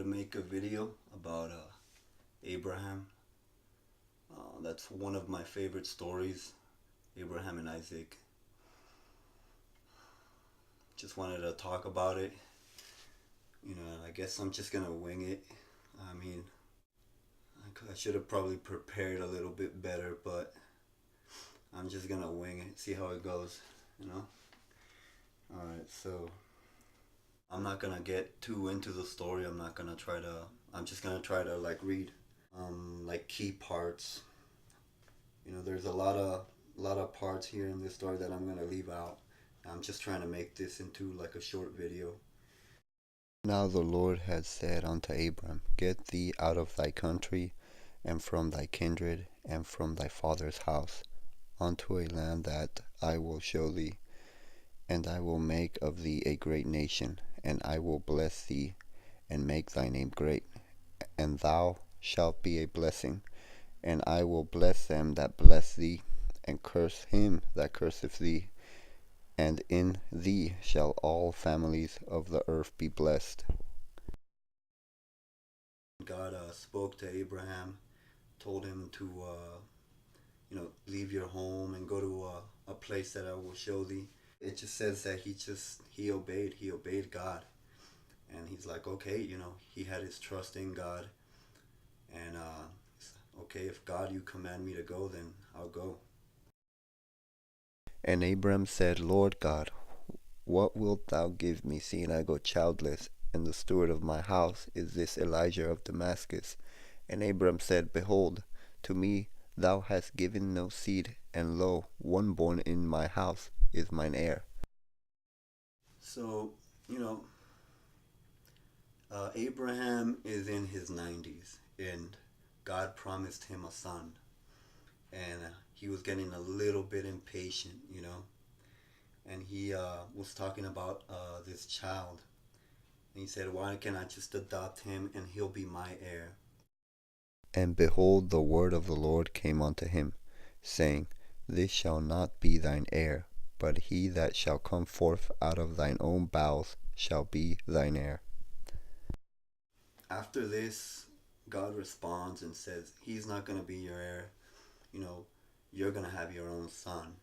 to make a video about Abraham. That's one of my favorite stories, Abraham and Isaac. Just wanted to talk about it. I guess I'm just gonna wing it. I mean, I should have probably prepared a little bit better, but I'm just gonna wing it, see how it goes. Alright, so I'm not gonna get too into the story. I'm just gonna try to read key parts. There's a lot of parts here in this story that I'm gonna leave out. I'm just trying to make this into like a short video. Now the Lord had said unto Abram, Get thee out of thy country, and from thy kindred, and from thy father's house, unto a land that I will show thee. And I will make of thee a great nation, and I will bless thee, and make thy name great. And thou shalt be a blessing. And I will bless them that bless thee, and curse him that curseth thee. And in thee shall all families of the earth be blessed. God spoke to Abraham, told him to, leave your home and go to a place that I will show thee. It just says that he obeyed God. And he's like, okay, he had his trust in God. And, okay, if God, you command me to go, then I'll go. And Abram said, Lord God, what wilt thou give me, seeing I go childless, and the steward of my house is this Elijah of Damascus? And Abram said, Behold, to me thou hast given no seed, and lo, one born in my house is mine heir. So, Abraham is in his 90s, and God promised him a son. And he was getting a little bit impatient. And he was talking about this child. And he said, why can't I just adopt him and he'll be my heir? And behold, the word of the Lord came unto him, saying, This shall not be thine heir, but he that shall come forth out of thine own bowels shall be thine heir. After this, God responds and says, he's not going to be your heir. You're going to have your own son.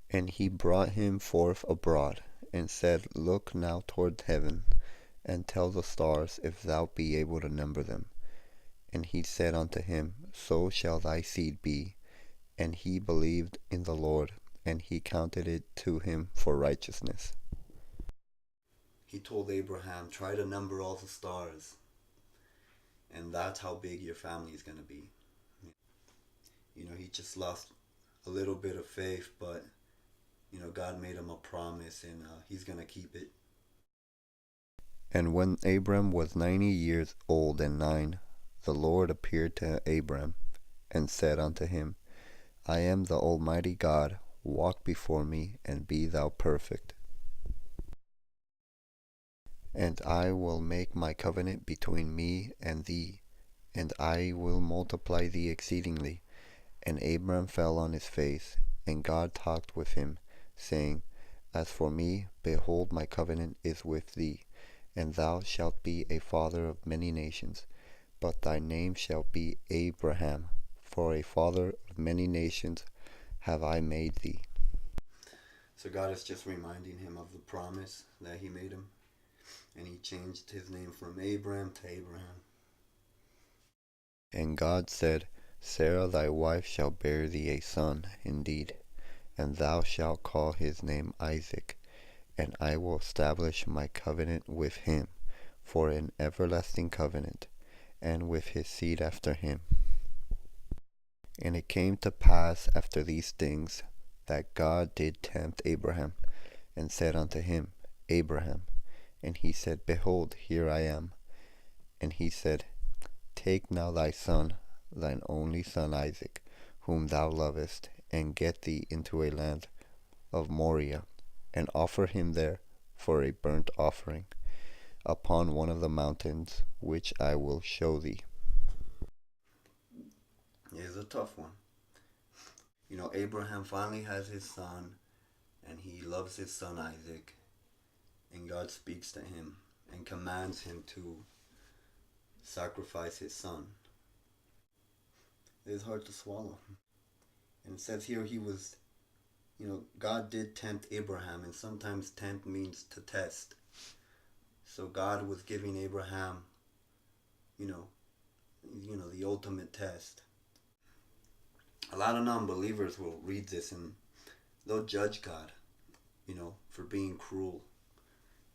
And he brought him forth abroad, and said, Look now toward heaven, and tell the stars, if thou be able to number them. And he said unto him, So shall thy seed be. And he believed in the Lord, and he counted it to him for righteousness. He told Abraham, try to number all the stars, and that's how big your family is going to be. He just lost a little bit of faith, but God made him a promise, and he's going to keep it. And when Abram was 90 years old and 9, the Lord appeared to Abram, and said unto him, I am the Almighty God, walk before me, and be thou perfect. And I will make my covenant between me and thee, and I will multiply thee exceedingly. And Abram fell on his face, and God talked with him, saying, As for me, behold, my covenant is with thee, and thou shalt be a father of many nations. But thy name shall be Abraham, for a father of many nations have I made thee. So God is just reminding him of the promise that he made him, and he changed his name from Abram to Abraham. And God said, Sarah thy wife shall bear thee a son indeed, and thou shalt call his name Isaac, and I will establish my covenant with him for an everlasting covenant, and with his seed after him. And it came to pass after these things, that God did tempt Abraham, and said unto him, Abraham. And he said, Behold, here I am. And he said, Take now thy son, thine only son Isaac, whom thou lovest, and get thee into a land of Moriah, and offer him there for a burnt offering, upon one of the mountains which I will show thee. It's a tough one. Abraham finally has his son, and he loves his son Isaac, and God speaks to him and commands him to sacrifice his son. It is hard to swallow. And it says here God did tempt Abraham, and sometimes tempt means to test. So God was giving Abraham, the ultimate test. A lot of non-believers will read this and they'll judge God, for being cruel.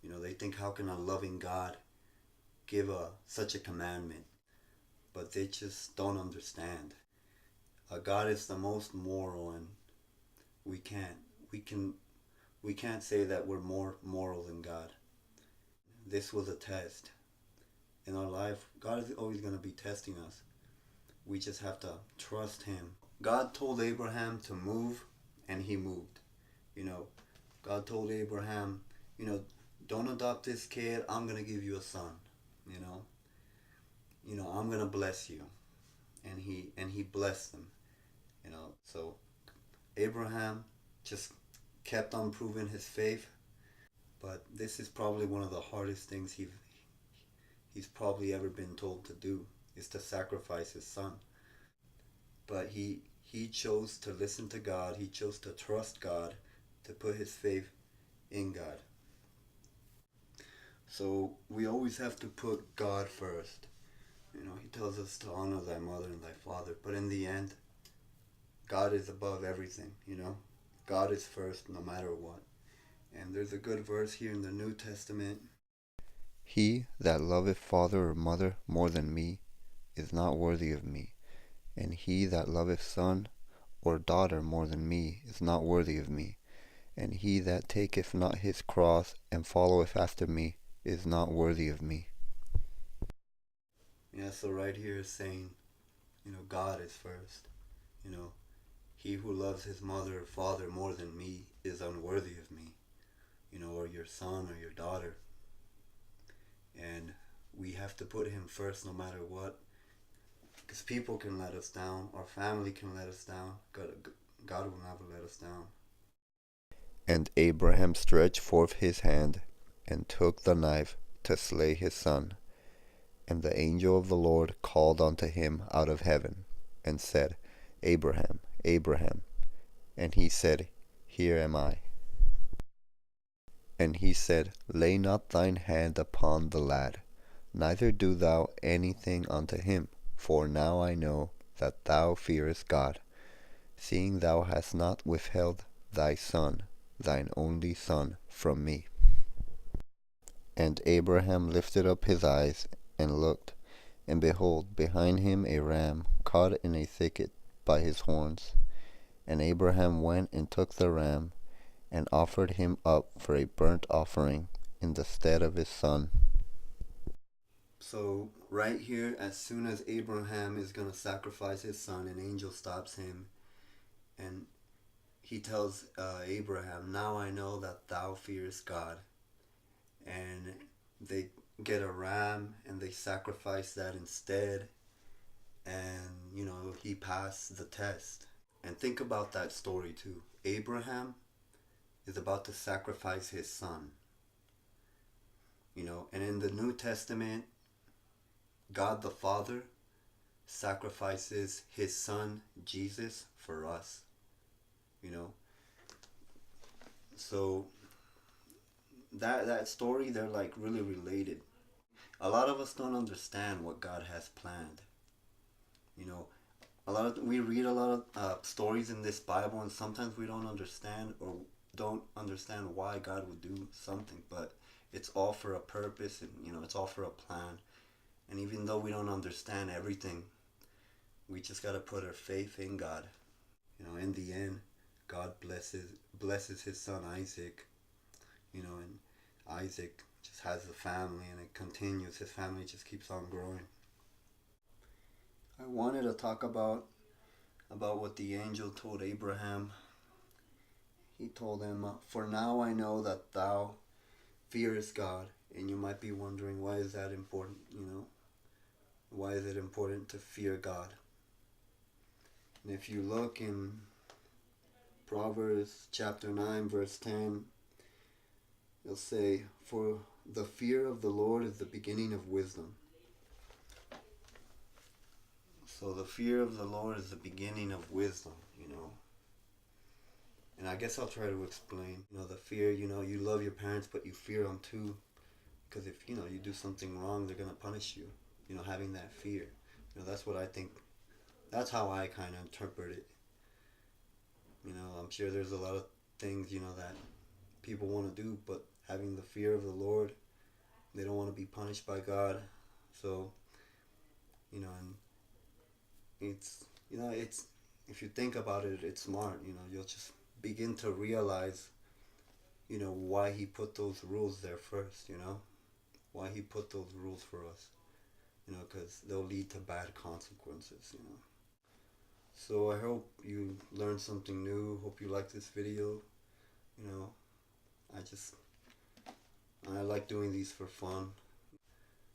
They think, how can a loving God give such a commandment? But they just don't understand. God is the most moral, and we can't say that we're more moral than God. This was a test. In our life, God is always going to be testing us. We just have to trust him. God told Abraham to move, and he moved. God told Abraham, don't adopt this kid, I'm going to give you a son. I'm going to bless you. And he blessed them. So Abraham just kept on proving his faith. But this is probably one of the hardest things he's probably ever been told to do, is to sacrifice his son. But he chose to listen to God. He chose to trust God, to put his faith in God. So we always have to put God first. He tells us to honor thy mother and thy father. But in the end, God is above everything, God is first no matter what. And there's a good verse here in the New Testament. He that loveth father or mother more than me is not worthy of me, and he that loveth son or daughter more than me is not worthy of me, and he that taketh not his cross and followeth after me is not worthy of me. Yeah, so right here is saying, God is first. He who loves his mother or father more than me is unworthy of me, or your son or your daughter. And we have to put him first no matter what. Because people can let us down, our family can let us down, God will never let us down. And Abraham stretched forth his hand, and took the knife to slay his son. And the angel of the Lord called unto him out of heaven, and said, Abraham, Abraham. And he said, Here am I. And he said, Lay not thine hand upon the lad, neither do thou anything unto him, for now I know that thou fearest God, seeing thou hast not withheld thy son, thine only son, from me. And Abraham lifted up his eyes, and looked, and behold, behind him a ram caught in a thicket by his horns. And Abraham went and took the ram, and offered him up for a burnt offering in the stead of his son. So right here, as soon as Abraham is going to sacrifice his son, an angel stops him, and he tells Abraham, now I know that thou fearest God. And they get a ram and they sacrifice that instead, and he passed the test. And think about that story too. Abraham is about to sacrifice his son, and in the New Testament, God the Father sacrifices his son Jesus for us, so that story, they're like really related. A lot of us don't understand what God has planned. We read a lot of stories in this Bible, and sometimes we don't understand why God would do something, but it's all for a purpose, and it's all for a plan. And even though we don't understand everything, we just got to put our faith in God. In the end, God blesses his son Isaac, and Isaac just has a family, and it continues. His family just keeps on growing. I wanted to talk about what the angel told Abraham. He told him, for now I know that thou fearest God. And you might be wondering, why is that important? Why is it important to fear God? And if you look in Proverbs chapter 9 verse 10, you'll say, for the fear of the Lord is the beginning of wisdom. So the fear of the Lord is the beginning of wisdom, you know. And I guess I'll try to explain, you know, the fear, you know, you love your parents, but you fear them too. Because if, you know, you do something wrong, they're going to punish you. You know, having that fear. You know, that's what I think. That's how I kind of interpret it. You know, I'm sure there's a lot of things, you know, that people want to do, but having the fear of the Lord, they don't want to be punished by God. So, you know, and it's, you know, it's, if you think about it, it's smart. You know, you'll just begin to realize, you know, why he put those rules there first, you know, why he put those rules for us, you know, because they'll lead to bad consequences, you know. So I hope you learned something new. Hope you like this video. You know, I like doing these for fun.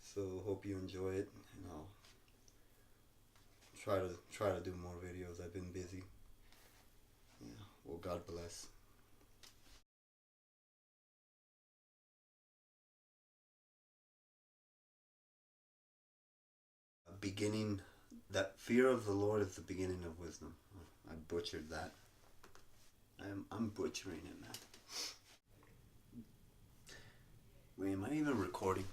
So hope you enjoy it. And I'll try to do more videos. I've been busy. Yeah. Well, God bless. Beginning, that fear of the Lord is the beginning of wisdom. I butchered that. I'm butchering it, man. Wait, am I even recording?